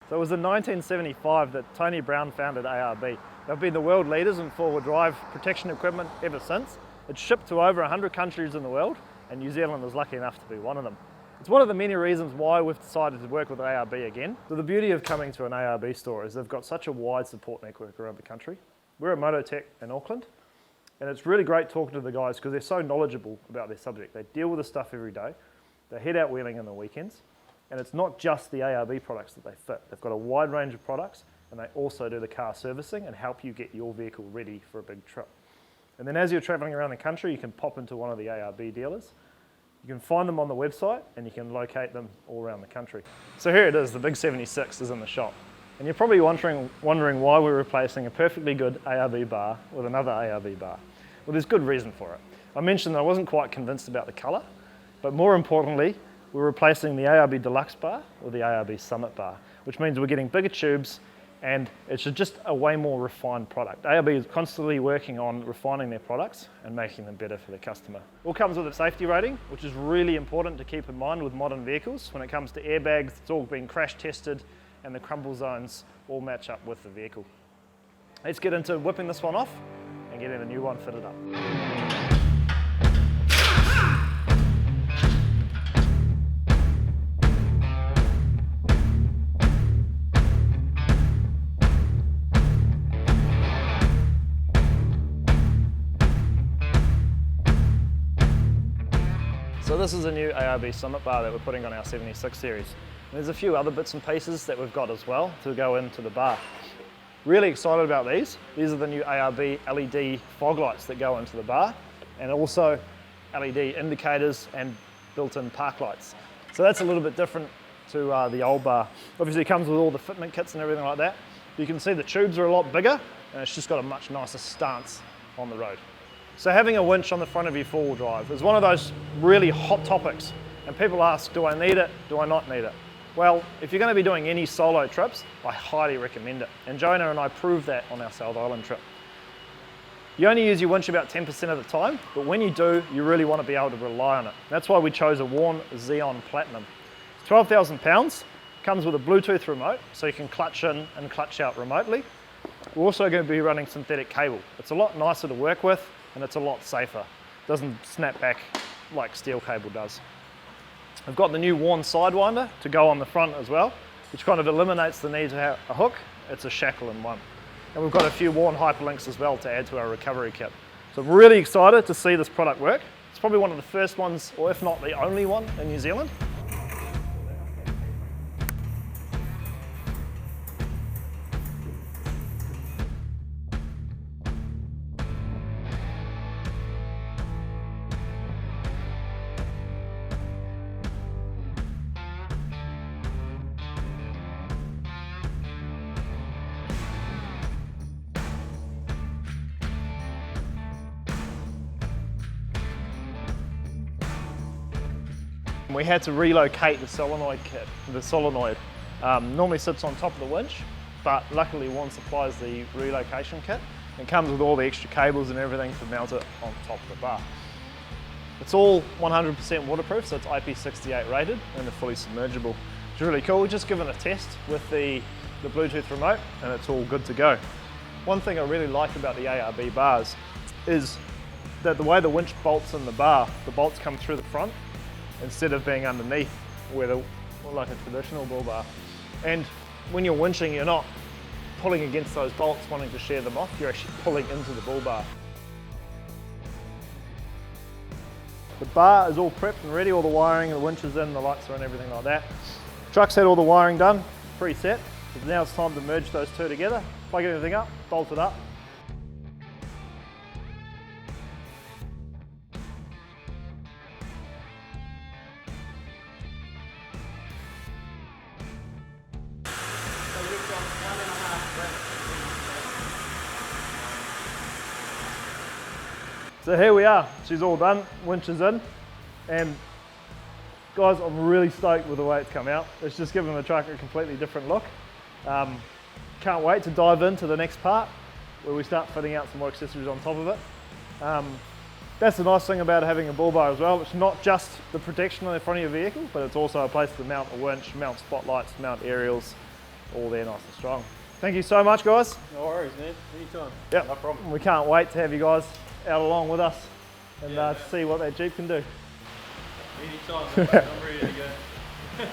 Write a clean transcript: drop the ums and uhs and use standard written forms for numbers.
So it was in 1975 that Tony Brown founded ARB. They've been the world leaders in four-wheel drive protection equipment ever since. It's shipped to over 100 countries in the world, and New Zealand was lucky enough to be one of them. It's one of the many reasons why we've decided to work with ARB again. So the beauty of coming to an ARB store is they've got such a wide support network around the country. We're at Motortech in Auckland, and it's really great talking to the guys because they're so knowledgeable about their subject. They deal with the stuff every day. They head out wheeling on the weekends. And it's not just the ARB products that they fit. They've got a wide range of products, and they also do the car servicing and help you get your vehicle ready for a big trip. And then as you're traveling around the country, you can pop into one of the ARB dealers. You can find them on the website, and you can locate them all around the country. So here it is, the big 76 is in the shop. And you're probably wondering why we're replacing a perfectly good ARB bar with another ARB bar. Well, there's good reason for it. I mentioned that I wasn't quite convinced about the colour, but more importantly, we're replacing the ARB Deluxe bar with the ARB Summit bar, which means we're getting bigger tubes and it's just a way more refined product. ARB is constantly working on refining their products and making them better for the customer. All comes with a safety rating, which is really important to keep in mind with modern vehicles. When it comes to airbags, it's all been crash tested and the crumble zones all match up with the vehicle. Let's get into whipping this one off and getting a new one fitted up. So this is a new ARB Summit bar that we're putting on our 76 series. And there's a few other bits and pieces that we've got as well to go into the bar. Really excited about these. These are the new ARB LED fog lights that go into the bar, and also LED indicators and built-in park lights. So that's a little bit different to the old bar. Obviously it comes with all the fitment kits and everything like that. You can see the tubes are a lot bigger, and it's just got a much nicer stance on the road. So having a winch on the front of your four-wheel drive is one of those really hot topics, and people ask, do I need it, do I not need it? Well, if you're going to be doing any solo trips, I highly recommend it, and Jonah and I proved that on our South Island trip. You only use your winch about 10% of the time, but when you do, you really want to be able to rely on it. That's why we chose a Warn Xeon Platinum. It's 12,000 pounds, comes with a Bluetooth remote, so you can clutch in and clutch out remotely. We're also going to be running synthetic cable. It's a lot nicer to work with, and it's a lot safer. It doesn't snap back like steel cable does. I've got the new Warn Sidewinder to go on the front as well, which kind of eliminates the need to have a hook. It's a shackle in one. And we've got a few Warn Hyperlinks as well to add to our recovery kit. So I'm really excited to see this product work. It's probably one of the first ones, or if not the only one in New Zealand. We had to relocate the solenoid kit. The solenoid normally sits on top of the winch, but luckily Warn supplies the relocation kit. It comes with all the extra cables and everything to mount it on top of the bar. It's all 100% waterproof, so it's IP68 rated and they're fully submergible. It's really cool. We've just given a test with the Bluetooth remote and it's all good to go. One thing I really like about the ARB bars is that the way the winch bolts in the bar, the bolts come through the front instead of being underneath like a traditional bull bar. And when you're winching, you're not pulling against those bolts wanting to shear them off, you're actually pulling into the bull bar. The bar is all prepped and ready, all the wiring, the winch is in, the lights are in, everything like that. Truck's had all the wiring done, preset. So now it's time to merge those two together, plug everything up, bolt it up. So here we are, she's all done, winch is in, and guys, I'm really stoked with the way it's come out. It's just given the truck a completely different look. Can't wait to dive into the next part where we start fitting out some more accessories on top of it. That's the nice thing about having a bull bar as well. It's not just the protection on the front of your vehicle, but it's also a place to mount a winch, mount spotlights, mount aerials, all there nice and strong. Thank you so much, guys. No worries, man. Anytime. Yeah, No problem. We can't wait to have you guys out along with us and see what that Jeep can do. Anytime, man. I'm ready to go.